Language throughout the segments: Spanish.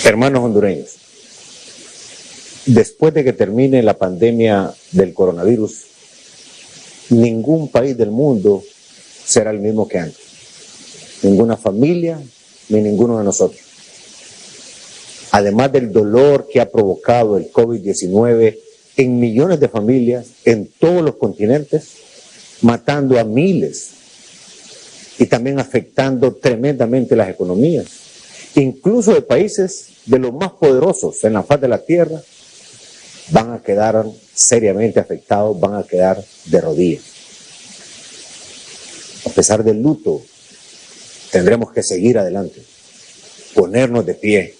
Hermanos hondureños, después de que termine la pandemia del coronavirus, ningún país del mundo será el mismo que antes. Ninguna familia, ni ninguno de nosotros. Además del dolor que ha provocado el COVID-19 en millones de familias en todos los continentes, matando a miles y también afectando tremendamente las economías, incluso de países de los más poderosos en la faz de la tierra, van a quedar seriamente afectados, van a quedar de rodillas. A pesar del luto, tendremos que seguir adelante, ponernos de pie,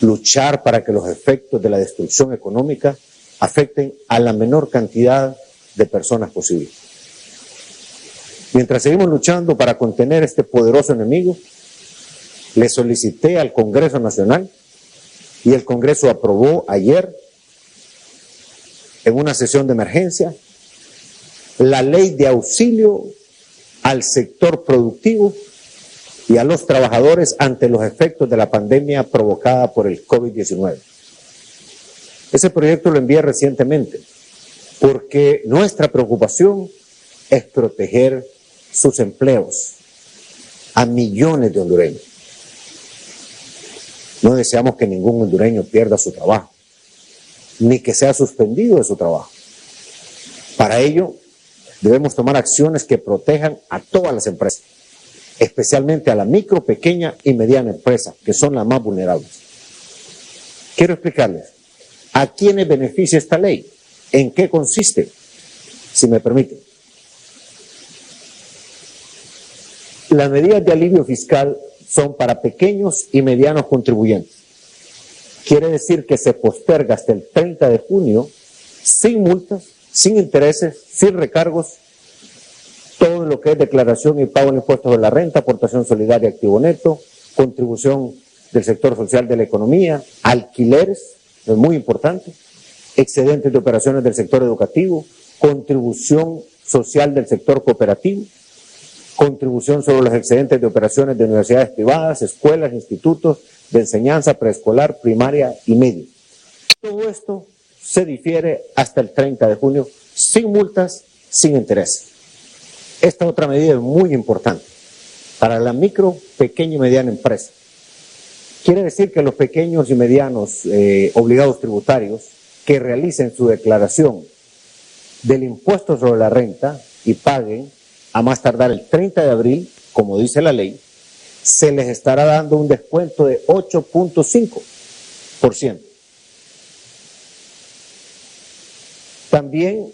luchar para que los efectos de la destrucción económica afecten a la menor cantidad de personas posible. Mientras seguimos luchando para contener este poderoso enemigo, le solicité al Congreso Nacional y el Congreso aprobó ayer, en una sesión de emergencia, la ley de auxilio al sector productivo y a los trabajadores ante los efectos de la pandemia provocada por el COVID-19. Ese proyecto lo envié recientemente porque nuestra preocupación es proteger sus empleos a millones de hondureños. No deseamos que ningún hondureño pierda su trabajo, ni que sea suspendido de su trabajo. Para ello, debemos tomar acciones que protejan a todas las empresas, especialmente a la micro, pequeña y mediana empresa, que son las más vulnerables. Quiero explicarles a quiénes beneficia esta ley, en qué consiste, si me permiten. Las medidas de alivio fiscal son para pequeños y medianos contribuyentes. Quiere decir que se posterga hasta el 30 de junio, sin multas, sin intereses, sin recargos, todo lo que es declaración y pago de impuestos de la renta, aportación solidaria activo neto, contribución del sector social de la economía, alquileres, es muy importante, excedentes de operaciones del sector educativo, contribución social del sector cooperativo, contribución sobre los excedentes de operaciones de universidades privadas, escuelas, institutos de enseñanza preescolar, primaria y media. Todo esto se difiere hasta el 30 de junio, sin multas, sin interés. Esta otra medida es muy importante para la micro, pequeña y mediana empresa. Quiere decir que los pequeños y medianos obligados tributarios que realicen su declaración del impuesto sobre la renta y paguen a más tardar el 30 de abril, como dice la ley, se les estará dando un descuento de 8.5%. También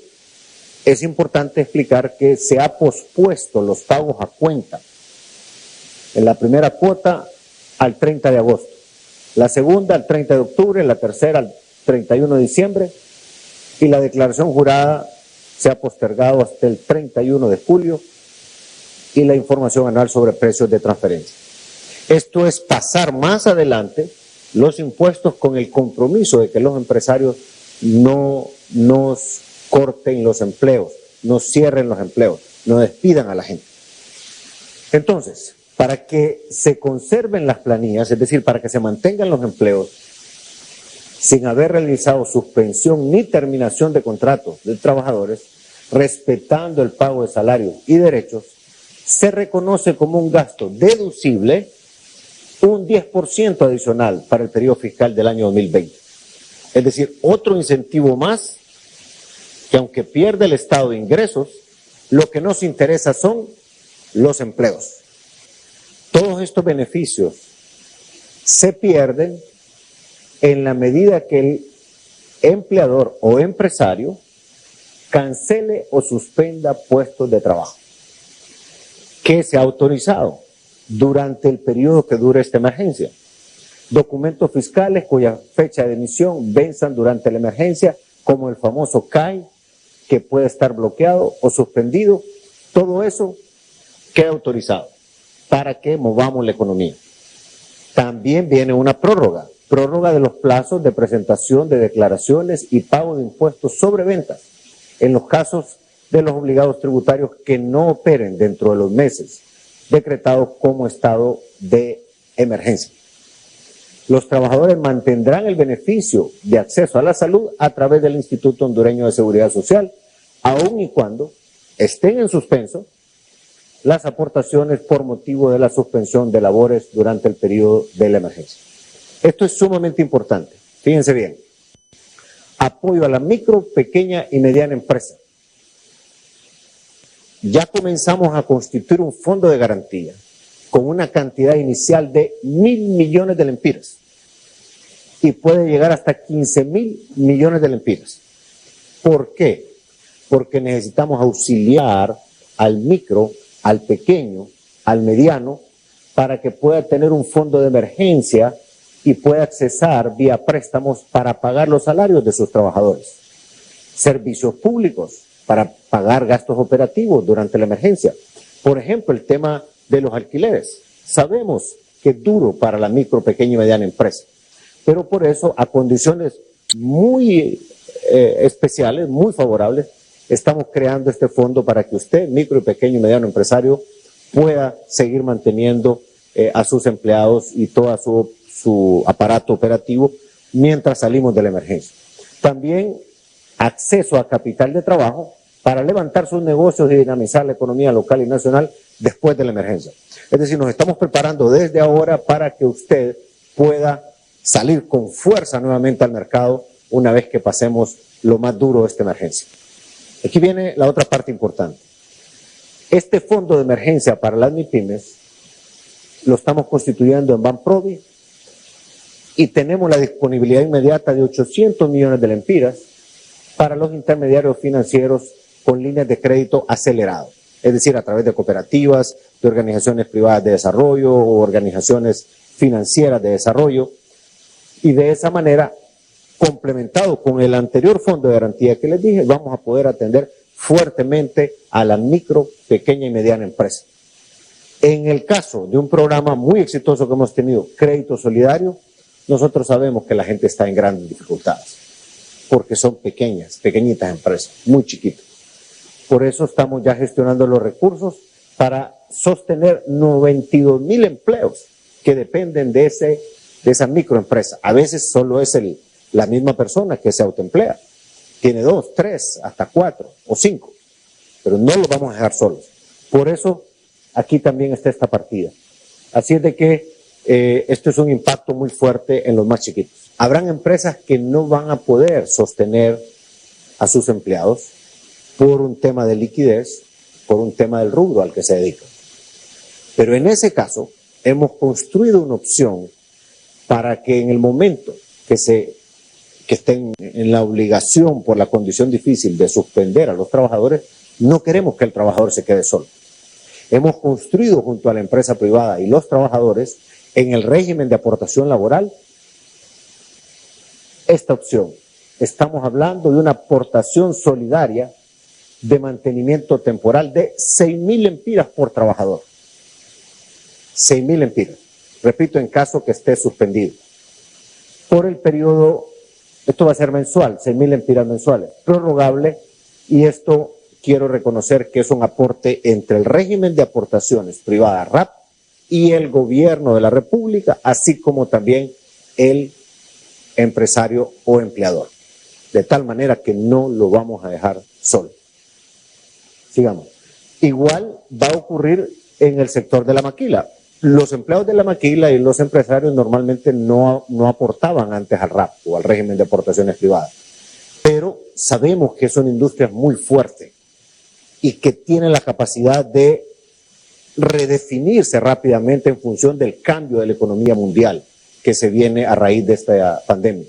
es importante explicar que se ha pospuesto los pagos a cuenta. En la primera cuota al 30 de agosto, la segunda al 30 de octubre, la tercera al 31 de diciembre y la declaración jurada se ha postergado hasta el 31 de julio y la información anual sobre precios de transferencia. Esto es pasar más adelante los impuestos con el compromiso de que los empresarios no nos corten los empleos, no cierren los empleos, no despidan a la gente. Entonces, para que se conserven las planillas, es decir, para que se mantengan los empleos, sin haber realizado suspensión ni terminación de contratos de trabajadores, respetando el pago de salarios y derechos, se reconoce como un gasto deducible un 10% adicional para el periodo fiscal del año 2020. Es decir, otro incentivo más que aunque pierde el Estado de ingresos, lo que nos interesa son los empleos. Todos estos beneficios se pierden en la medida que el empleador o empresario cancele o suspenda puestos de trabajo que se ha autorizado durante el periodo que dure esta emergencia. Documentos fiscales cuya fecha de emisión venzan durante la emergencia, como el famoso CAI, que puede estar bloqueado o suspendido, todo eso queda autorizado para que movamos la economía. También viene una prórroga de los plazos de presentación de declaraciones y pago de impuestos sobre ventas en los casos de los obligados tributarios que no operen dentro de los meses decretados como estado de emergencia. Los trabajadores mantendrán el beneficio de acceso a la salud a través del Instituto Hondureño de Seguridad Social, aun y cuando estén en suspenso las aportaciones por motivo de la suspensión de labores durante el periodo de la emergencia. Esto es sumamente importante. Fíjense bien. Apoyo a la micro, pequeña y mediana empresa. Ya comenzamos a constituir un fondo de garantía con una cantidad inicial de 1.000 millones de lempiras y puede llegar hasta 15.000 millones de lempiras. ¿Por qué? Porque necesitamos auxiliar al micro, al pequeño, al mediano, para que pueda tener un fondo de emergencia y pueda accesar vía préstamos para pagar los salarios de sus trabajadores. Servicios públicos para pagar gastos operativos durante la emergencia. Por ejemplo, el tema de los alquileres. Sabemos que es duro para la micro, pequeña y mediana empresa, pero por eso, a condiciones muy especiales, muy favorables, estamos creando este fondo para que usted, micro, pequeño y mediano empresario, pueda seguir manteniendo a sus empleados y todo su aparato operativo mientras salimos de la emergencia. También acceso a capital de trabajo para levantar sus negocios y dinamizar la economía local y nacional después de la emergencia. Es decir, nos estamos preparando desde ahora para que usted pueda salir con fuerza nuevamente al mercado una vez que pasemos lo más duro de esta emergencia. Aquí viene la otra parte importante. Este fondo de emergencia para las MIPYMES lo estamos constituyendo en Banprovi y tenemos la disponibilidad inmediata de 800 millones de lempiras para los intermediarios financieros con líneas de crédito acelerado, es decir, a través de cooperativas, de organizaciones privadas de desarrollo o organizaciones financieras de desarrollo, y de esa manera, complementado con el anterior fondo de garantía que les dije, vamos a poder atender fuertemente a la micro, pequeña y mediana empresa. En el caso de un programa muy exitoso que hemos tenido, Crédito Solidario, nosotros sabemos que la gente está en grandes dificultades, porque son pequeñitas empresas, muy chiquitas. Por eso estamos ya gestionando los recursos para sostener 92,000 empleos que dependen de esa microempresa. A veces solo es la misma persona que se autoemplea. Tiene 2, 3, hasta 4 o 5, pero no los vamos a dejar solos. Por eso aquí también está esta partida. Así es de que esto es un impacto muy fuerte en los más chiquitos. Habrán empresas que no van a poder sostener a sus empleados por un tema de liquidez, por un tema del rubro al que se dedican. Pero en ese caso, hemos construido una opción para que en el momento que estén en la obligación por la condición difícil de suspender a los trabajadores, no queremos que el trabajador se quede solo. Hemos construido junto a la empresa privada y los trabajadores en el régimen de aportación laboral esta opción. Estamos hablando de una aportación solidaria de mantenimiento temporal de 6,000 lempiras por trabajador. 6,000 lempiras. Repito, en caso que esté suspendido. Por el periodo, esto va a ser mensual, 6,000 lempiras mensuales, prorrogable, y esto quiero reconocer que es un aporte entre el régimen de aportaciones privada RAP y el gobierno de la República, así como también el empresario o empleador. De tal manera que no lo vamos a dejar solo. Sigamos. Igual va a ocurrir en el sector de la maquila. Los empleados de la maquila y los empresarios normalmente no aportaban antes al RAP o al régimen de aportaciones privadas. Pero sabemos que son industrias muy fuertes y que tienen la capacidad de redefinirse rápidamente en función del cambio de la economía mundial que se viene a raíz de esta pandemia.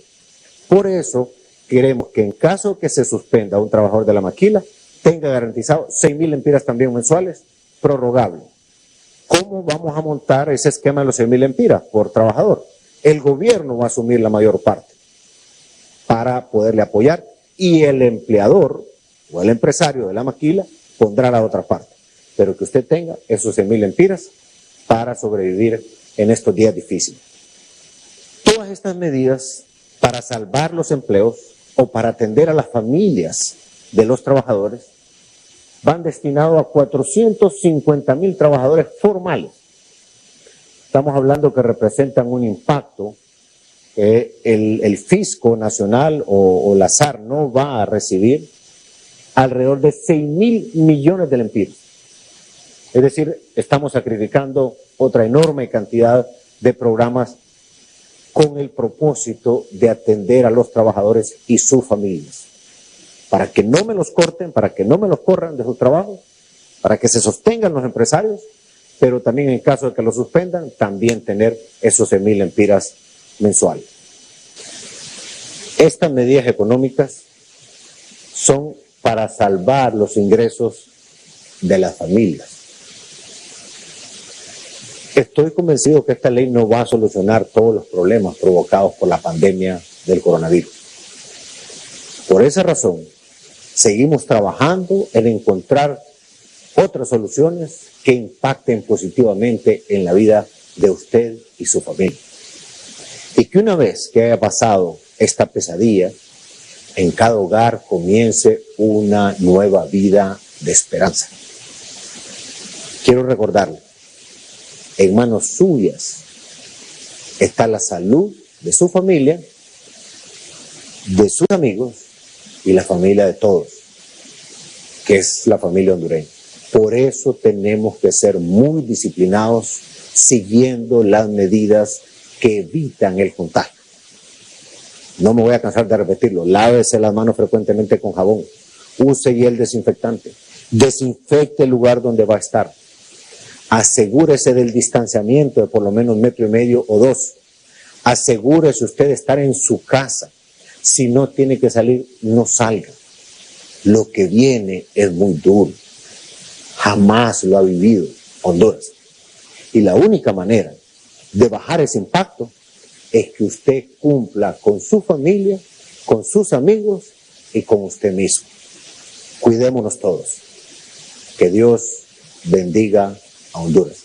Por eso queremos que en caso que se suspenda un trabajador de la maquila, tenga garantizado 6,000 lempiras también mensuales, prorrogable. ¿Cómo vamos a montar ese esquema de los 6,000 lempiras por trabajador? El gobierno va a asumir la mayor parte para poderle apoyar y el empleador o el empresario de la maquila pondrá la otra parte. Pero que usted tenga esos 6,000 lempiras para sobrevivir en estos días difíciles. Todas estas medidas para salvar los empleos o para atender a las familias de los trabajadores van destinados a 450,000 trabajadores formales. Estamos hablando que representan un impacto el fisco nacional o la SAR no va a recibir alrededor de 6.000 millones de lempiras. Es decir, estamos sacrificando otra enorme cantidad de programas con el propósito de atender a los trabajadores y sus familias, para que no me los corten, para que no me los corran de su trabajo, para que se sostengan los empresarios, pero también en caso de que los suspendan, también tener esos 6.000 lempiras mensuales. Estas medidas económicas son para salvar los ingresos de las familias. Estoy convencido que esta ley no va a solucionar todos los problemas provocados por la pandemia del coronavirus. Por esa razón, seguimos trabajando en encontrar otras soluciones que impacten positivamente en la vida de usted y su familia. Y que una vez que haya pasado esta pesadilla, en cada hogar comience una nueva vida de esperanza. Quiero recordarle, en manos suyas está la salud de su familia, de sus amigos y la familia de todos, que es la familia hondureña. Por eso tenemos que ser muy disciplinados siguiendo las medidas que evitan el contagio. No me voy a cansar de repetirlo, lávese las manos frecuentemente con jabón, use gel desinfectante, desinfecte el lugar donde va a estar. Asegúrese del distanciamiento de por lo menos 1,5 metros o 2. Asegúrese usted de estar en su casa. Si no tiene que salir, no salga. Lo que viene es muy duro. Jamás lo ha vivido Honduras. Y la única manera de bajar ese impacto es que usted cumpla con su familia, con sus amigos y con usted mismo. Cuidémonos todos. Que Dios bendiga a Honduras.